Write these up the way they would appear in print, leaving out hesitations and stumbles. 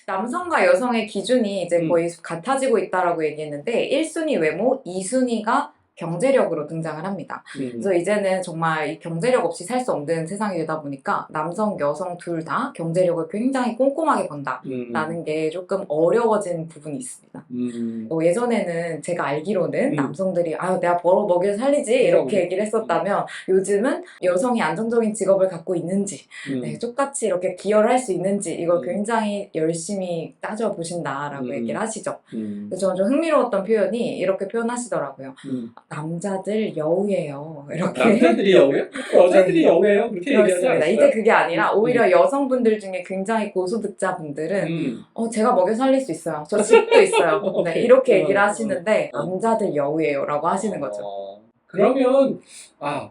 남성과 여성의 기준이 이제 거의 같아지고 있다라고 얘기했는데 1순위 외모, 2순위가 경제력으로 등장을 합니다. 그래서 이제는 정말 이 경제력 없이 살 수 없는 세상이 되다 보니까 남성, 여성 둘 다 경제력을 굉장히 꼼꼼하게 본다라는 게 조금 어려워진 부분이 있습니다. 예전에는 제가 알기로는 남성들이 아유 내가 벌어 먹여 살리지 이렇게 얘기를 했었다면 요즘은 여성이 안정적인 직업을 갖고 있는지 네, 똑같이 이렇게 기여를 할 수 있는지 이걸 굉장히 열심히 따져보신다라고 얘기를 하시죠. 그래서 저는 좀 흥미로웠던 표현이 이렇게 표현하시더라고요. 남자들 여우예요. 이렇게. 남자들이 여우예요? 여자들이 여우예요? 그렇게 얘기하지 않았어요? 이제 그게 아니라 오히려 여성분들 중에 굉장히 고소득자분들은 제가 먹여 살릴 수 있어요. 저 집도 있어요. 네, 이렇게 얘기를 하시는데 남자들 여우예요 라고 하시는 거죠. 그러면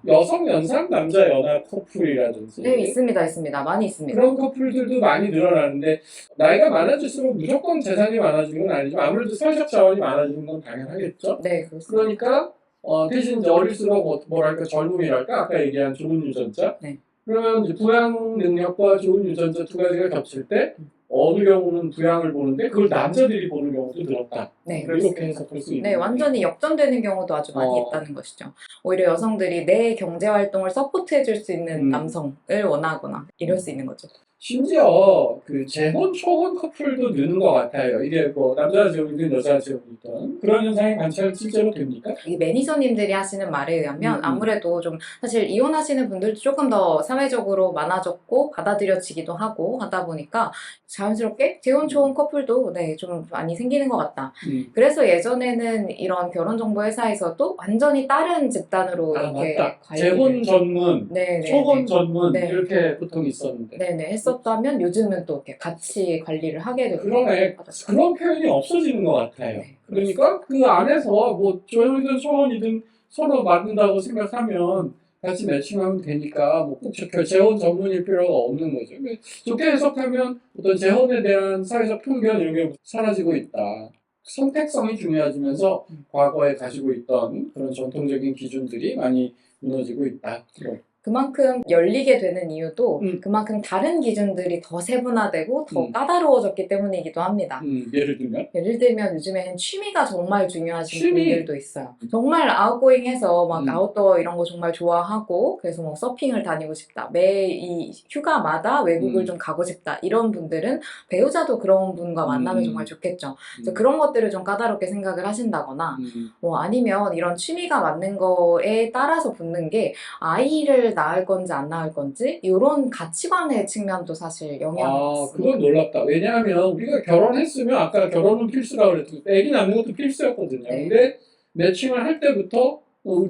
여성 연상, 남자 연하 커플이라든지 네, 있습니다. 많이 있습니다. 그런 커플들도 많이 늘어나는데 나이가 많아질수록 무조건 재산이 많아지는 건 아니지만 아무래도 사회적 자원이 많아지는 건 당연하겠죠? 네, 그렇습니다. 그러니까 대신 이제 어릴수록 뭐랄까 젊음이랄까 아까 얘기한 좋은 유전자 네. 그러면 이제 부양 능력과 좋은 유전자 두 가지가 겹칠 때 어느 경우는 부양을 보는데 그걸 남자들이 보는 경우도 늘었다. 네, 이렇게 해석할 수 있는. 네, 완전히 역전되는 경우도 아주 많이 있다는 것이죠. 오히려 여성들이 내 경제 활동을 서포트해줄 수 있는 남성을 원하거나 이럴 수 있는 거죠. 심지어 그 재혼 초혼 커플도 느는 것 같아요. 이게 뭐 남자 재혼이든 여자 재혼이든 그런 현상이 관찰 실제로 됩니까? 이 매니저님들이 하시는 말에 의하면 아무래도 좀 사실 이혼하시는 분들도 조금 더 사회적으로 많아졌고 받아들여지기도 하고 하다 보니까 자연스럽게 재혼 초혼 커플도 네, 좀 많이 생기는 것 같다. 그래서 예전에는 이런 결혼정보회사에서도 완전히 다른 집단으로 이렇게 재혼 전문, 네네. 초혼 전문 네. 이렇게 보통 있었는데 네네 했었다면 요즘은 또 이렇게 같이 관리를 하게 되고 그러네. 그런 표현이 없어지는 것 같아요. 네. 그러니까 그 안에서 뭐 재혼이든 초혼이든 서로 맞는다고 생각하면 같이 매칭하면 되니까 뭐 꼭 재혼 전문일 필요가 없는 거죠. 좋게 해석하면 어떤 재혼에 대한 사회적 편견 이런 게 사라지고 있다. 선택성이 중요해지면서 과거에 가지고 있던 그런 전통적인 기준들이 많이 무너지고 있다. 그만큼 열리게 되는 이유도 그만큼 다른 기준들이 더 세분화되고 더 까다로워졌기 때문이기도 합니다. 예를 들면 요즘에는 취미가 정말 중요하신 분들도 있어요. 정말 아웃고잉해서 막 아웃도어 이런 거 정말 좋아하고 그래서 뭐 서핑을 다니고 싶다. 매 이 휴가마다 외국을 좀 가고 싶다. 이런 분들은 배우자도 그런 분과 만나면 정말 좋겠죠. 그래서 그런 것들을 좀 까다롭게 생각을 하신다거나 뭐 아니면 이런 취미가 맞는 거에 따라서 붙는 게 아이를 낳을 건지 안 낳을 건지 이런 가치관의 측면도 사실 영향이 있습니다. 그건 놀랍다. 왜냐하면 우리가 결혼했으면 아까 결혼은 필수라고 그랬죠. 애기 낳는 것도 필수였거든요. 네. 근데 매칭을 할 때부터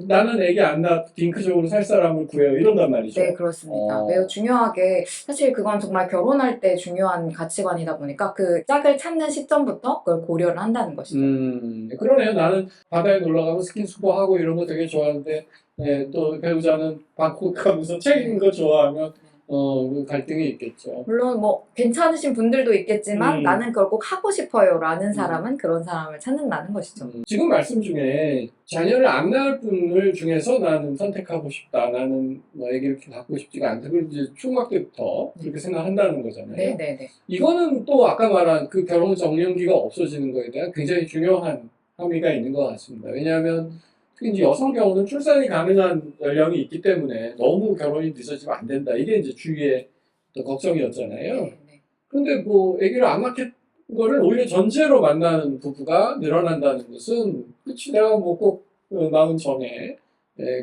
나는 애기 안 낳아 딩크적으로 살 사람을 구해요. 이런단 말이죠. 네, 그렇습니다. 매우 중요하게 사실 그건 정말 결혼할 때 중요한 가치관이다 보니까 그 짝을 찾는 시점부터 그걸 고려를 한다는 것이죠. 그러네요. 나는 바다에 놀러 가고 스킨스쿠버하고 이런 거 되게 좋아하는데 네, 또 배우자는 방콕 가면서 책 읽는 거 좋아하면 갈등이 있겠죠. 물론 뭐 괜찮으신 분들도 있겠지만 나는 그걸 꼭 하고 싶어요 라는 사람은 그런 사람을 찾는다는 것이죠. 지금 말씀 중에 자녀를 안 낳을 분을 중에서 나는 선택하고 싶다. 나는 뭐 애기를 갖고 싶지가 않다. 그걸 이제 총각 때부터 그렇게 생각한다는 거잖아요. 네네네. 이거는 또 아까 말한 그 결혼 정년기가 없어지는 거에 대한 굉장히 중요한 함의가 있는 것 같습니다. 왜냐하면 특히 이제 여성 경우는 출산이 가능한 연령이 있기 때문에 너무 결혼이 늦어지면 안 된다. 이게 이제 주위의 또 걱정이었잖아요. 네네. 그런데 뭐 아기를 안 낳게 거를 오히려 전제로 만나는 부부가 늘어난다는 것은 그치 내가 뭐 꼭 낳은 전에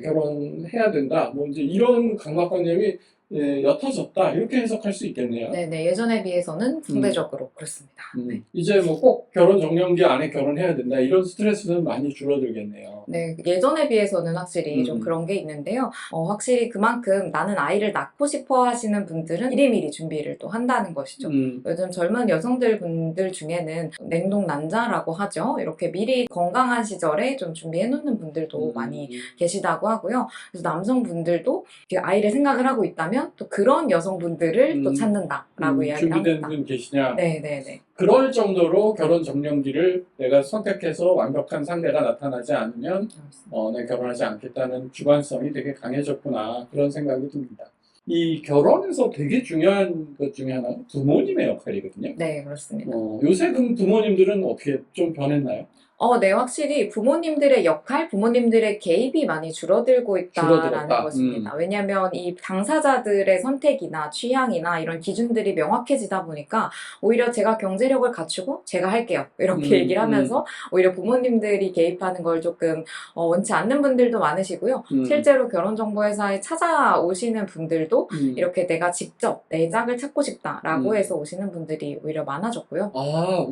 결혼해야 된다. 뭐 이제 이런 강박관념이 옅어졌다. 이렇게 해석할 수 있겠네요. 네네. 예전에 비해서는 상대적으로 그렇습니다. 네. 이제 뭐 꼭 결혼 정년기 안에 결혼해야 된다. 이런 스트레스는 많이 줄어들겠네요. 네, 예전에 비해서는 확실히 좀 그런 게 있는데요. 확실히 그만큼 나는 아이를 낳고 싶어 하시는 분들은 미리미리 준비를 또 한다는 것이죠. 요즘 젊은 분들 중에는 냉동 난자라고 하죠. 이렇게 미리 건강한 시절에 좀 준비해 놓는 분들도 많이 계시다고 하고요. 그래서 남성분들도 아이를 생각을 하고 있다면 또 그런 여성분들을 또 찾는다라고 이야기를 합니다. 준비된 분 계시냐? 네네네. 그럴 정도로 결혼 정년기를 내가 선택해서 완벽한 상대가 나타나지 않으면 내 결혼하지 않겠다는 주관성이 되게 강해졌구나 그런 생각이 듭니다. 이 결혼에서 되게 중요한 것 중에 하나는 부모님의 역할이거든요. 네, 그렇습니다. 요새 그럼 부모님들은 어떻게 좀 변했나요? 네, 확실히 부모님들의 역할, 부모님들의 개입이 많이 줄어들고 있다라는 줄어들었다. 것입니다. 왜냐하면 이 당사자들의 선택이나 취향이나 이런 기준들이 명확해지다 보니까 오히려 제가 경제력을 갖추고 제가 할게요. 이렇게 얘기를 하면서 오히려 부모님들이 개입하는 걸 조금 원치 않는 분들도 많으시고요. 실제로 결혼정보회사에 찾아오시는 분들도 이렇게 내가 직접 내 짝을 찾고 싶다라고 해서 오시는 분들이 오히려 많아졌고요.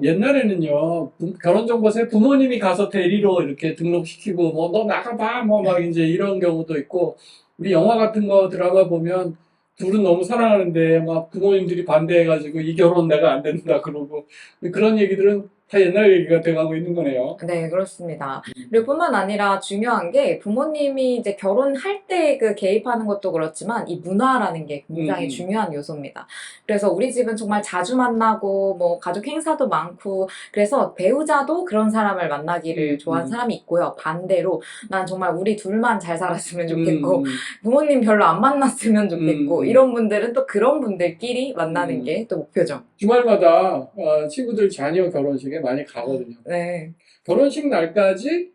옛날에는요, 결혼정보사에 부모님이 가서 대리로 이렇게 등록시키고, 뭐, 너 나가봐, 뭐, 막 이제 이런 경우도 있고, 우리 영화 같은 거 드라마 보면, 둘은 너무 사랑하는데, 막 부모님들이 반대해가지고, 이 결혼 내가 안 된다, 그러고, 그런 얘기들은 다 옛날 얘기가 돼가고 있는 거네요. 네, 그렇습니다. 그리고 뿐만 아니라 중요한 게 부모님이 이제 결혼할 때 그 개입하는 것도 그렇지만 이 문화라는 게 굉장히 중요한 요소입니다. 그래서 우리 집은 정말 자주 만나고 뭐 가족 행사도 많고 그래서 배우자도 그런 사람을 만나기를 좋아하는 사람이 있고요. 반대로 난 정말 우리 둘만 잘 살았으면 좋겠고 부모님 별로 안 만났으면 좋겠고 이런 분들은 또 그런 분들끼리 만나는 게 또 목표죠. 주말마다 친구들 자녀 결혼식에 많이 가거든요. 네. 결혼식 날까지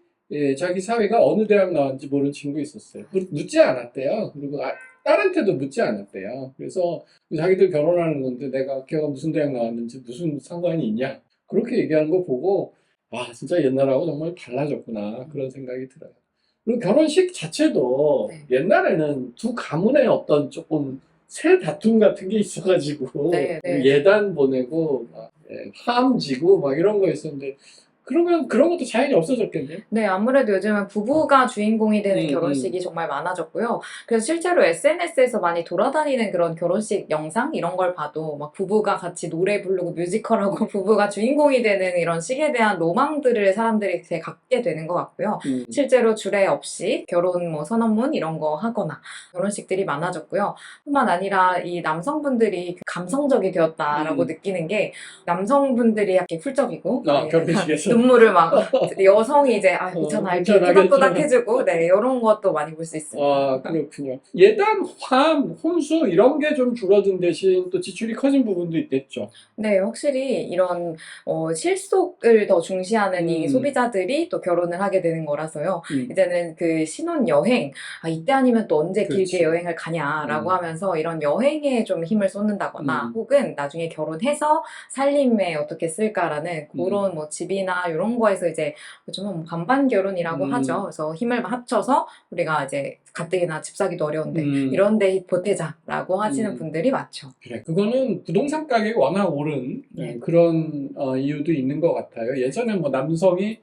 자기 사위가 어느 대학 나왔는지 모르는 친구 있었어요. 묻지 않았대요. 그리고 딸한테도 묻지 않았대요. 그래서 자기들 결혼하는 건데 내가 걔가 무슨 대학 나왔는지 무슨 상관이 있냐. 그렇게 얘기하는 거 보고 진짜 옛날하고 정말 달라졌구나 그런 생각이 들어요. 그리고 결혼식 자체도 옛날에는 두 가문의 어떤 조금 새 다툼 같은 게 있어가지고 예단 보내고 함 지고 막 이런 거 있었는데 그러면 그런 것도 자연히 없어졌겠네요. 네, 아무래도 요즘은 부부가 주인공이 되는 결혼식이 정말 많아졌고요. 그래서 실제로 SNS에서 많이 돌아다니는 그런 결혼식 영상 이런 걸 봐도 막 부부가 같이 노래 부르고 뮤지컬하고 부부가 주인공이 되는 이런 식에 대한 로망들을 사람들이 되게 갖게 되는 것 같고요. 실제로 주례 없이 결혼 뭐 선언문 이런 거 하거나 결혼식들이 많아졌고요. 뿐만 아니라 이 남성분들이 감성적이 되었다라고 느끼는 게 남성분들이 약간 훌쩍이고 결혼식에서 눈물을 막 여성이 이제 괜찮아 이렇게 토닥토닥 해주고 이런 것도 많이 볼 수 있습니다. 그렇군요. 예단, 함, 혼수 이런 게 좀 줄어든 대신 또 지출이 커진 부분도 있겠죠. 네, 확실히 이런 실속을 더 중시하는 이 소비자들이 또 결혼을 하게 되는 거라서요. 이제는 그 신혼여행 이때 아니면 또 언제 길게 여행을 가냐라고 하면서 이런 여행에 좀 힘을 쏟는다거나 혹은 나중에 결혼해서 살림에 어떻게 쓸까라는 그런 뭐 집이나 이런 거에서 이제 요즘은 반반 결혼이라고 하죠. 그래서 힘을 합쳐서 우리가 이제 가뜩이나 집 사기도 어려운데 이런 데 보태자라고 하시는 분들이 많죠. 그래, 그거는 부동산 가격이 워낙 오른 그런 이유도 있는 것 같아요. 예전에 뭐 남성이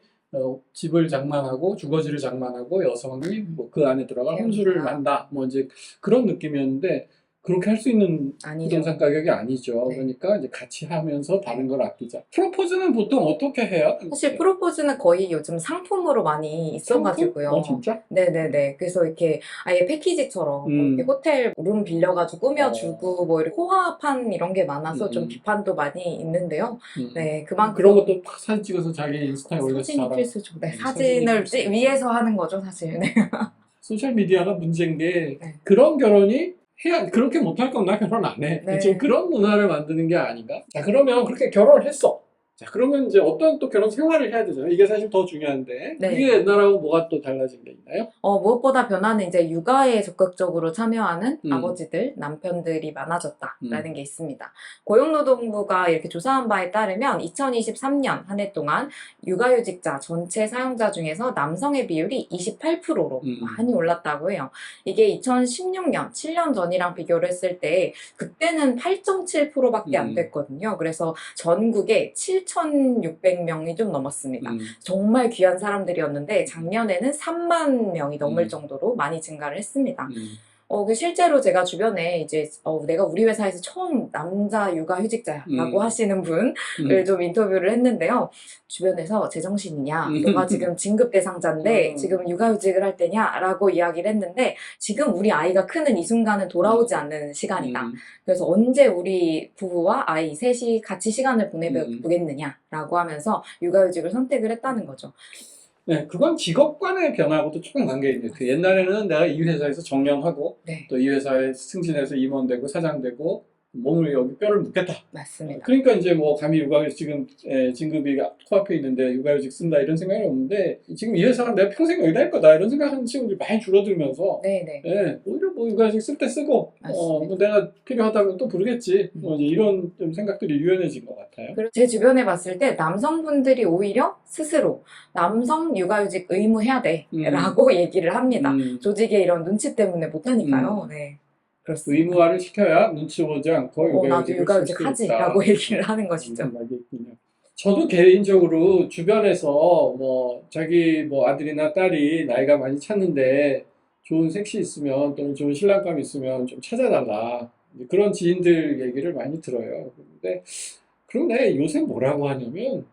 집을 장만하고 주거지를 장만하고 여성이 뭐 그 안에 들어가 혼수를 한다 뭐 이제 그런 느낌이었는데 그렇게 할 수 있는 부동산 가격이 아니죠. 그러니까 이제 같이 하면서 다른 걸 아끼자. 프로포즈는 보통 어떻게 해요? 사실 프로포즈는 거의 요즘 상품으로 많이 있어가지고요. 진짜? 네네네. 그래서 이렇게 아예 패키지처럼 뭐 이렇게 호텔 룸 빌려가지고 꾸며주고 뭐 이렇게 호화판 이런 게 많아서 좀 비판도 많이 있는데요. 네, 그만큼 그런 것도 팍 사진 찍어서 자기 인스타에 올려서 사진이 필수죠. 네, 사진을 위해서 하는 거죠, 사실. 네. 소셜 미디어가 문제인 게 그런 결혼이 그렇게 못할 거면 나 결혼 안 해. 지금 그런 문화를 만드는 게 아닌가? 자, 그러면 그렇게 결혼을 했어. 자, 그러면 이제 어떤 또 결혼 생활을 해야 되잖아요. 이게 사실 더 중요한데. 이게 옛날하고 뭐가 또 달라진 게 있나요? 무엇보다 변화는 이제 육아에 적극적으로 참여하는 아버지들, 남편들이 많아졌다라는 게 있습니다. 고용노동부가 이렇게 조사한 바에 따르면 2023년 한 해 동안 육아휴직자 전체 사용자 중에서 남성의 비율이 28%로 많이 올랐다고 해요. 이게 2016년, 7년 전이랑 비교를 했을 때 그때는 8.7%밖에 안 됐거든요. 그래서 전국에 7,600명이 좀 넘었습니다. 정말 귀한 사람들이었는데 작년에는 3만 명이 넘을 정도로 많이 증가를 했습니다. 실제로 제가 주변에 이제 내가 우리 회사에서 처음 남자 육아휴직자라고 하시는 분을 좀 인터뷰를 했는데요. 주변에서 제정신이냐, 너가 지금 진급 대상자인데 지금 육아휴직을 할 때냐라고 이야기를 했는데 지금 우리 아이가 크는 이 순간은 돌아오지 않는 시간이다. 그래서 언제 우리 부부와 아이 셋이 같이 시간을 보내보겠느냐라고 하면서 육아휴직을 선택을 했다는 거죠. 네, 그건 직업관의 변화하고도 조금 관계 있는 그 옛날에는 내가 이 회사에서 정년하고 네, 또 이 회사에 승진해서 임원되고 사장되고 몸을 여기 뼈를 묻겠다. 맞습니다. 그러니까 이제 뭐 감히 육아휴직 지금 진급이 코앞에 있는데 육아휴직 쓴다 이런 생각이 없는데 지금 이 회사가 내가 평생 여기다 할 거다 이런 생각하는 친구들이 많이 줄어들면서 네, 네. 예, 오히려 뭐 육아휴직 쓸 때 쓰고 맞습니다. 뭐 내가 필요하다면 또 부르겠지 뭐 이제 이런 좀 생각들이 유연해진 것 같아요. 그리고 제 주변에 봤을 때 남성분들이 오히려 스스로 남성 육아휴직 의무해야 돼 라고 얘기를 합니다. 조직의 이런 눈치 때문에 못하니까요. 네, 그렇습니다. 의무화를 시켜야 눈치 보지 않고 나도 육아휴직을 육아휴직 쓸 수 하지 있다. 라고 얘기를 하는 것이죠. 생각이 있군요. 저도 개인적으로 주변에서 뭐 자기 뭐 아들이나 딸이 나이가 많이 찼는데 좋은 섹시 있으면 또는 좋은 신랑감 있으면 좀 찾아달라 그런 지인들 얘기를 많이 들어요. 그런데 요새 뭐라고 하냐면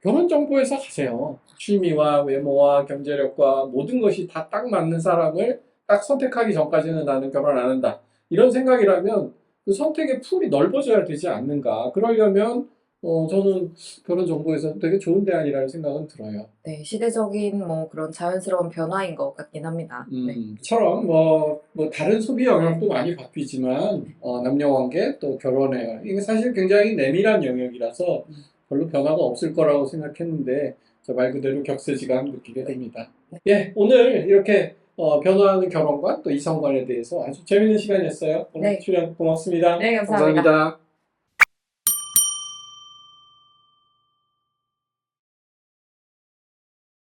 결혼정보회사 가세요. 취미와 외모와 경제력과 모든 것이 다 딱 맞는 사람을 딱 선택하기 전까지는 나는 결혼 안 한다. 이런 생각이라면 그 선택의 풀이 넓어져야 되지 않는가. 그러려면 저는 결혼정보회사 되게 좋은 대안이라는 생각은 들어요. 네, 시대적인 뭐 그런 자연스러운 변화인 것 같긴 합니다. 네. 처럼 뭐 다른 소비 영역도 많이 바뀌지만 남녀관계 또 결혼해요. 이게 사실 굉장히 내밀한 영역이라서 별로 변화가 없을 거라고 생각했는데 저 말 그대로 격세지감 느끼게 됩니다. 예, 오늘 이렇게 변화하는 결혼관 또 이성관에 대해서 아주 재밌는 시간이었어요. 오늘 네. 출연 고맙습니다. 네, 감사합니다. 감사합니다.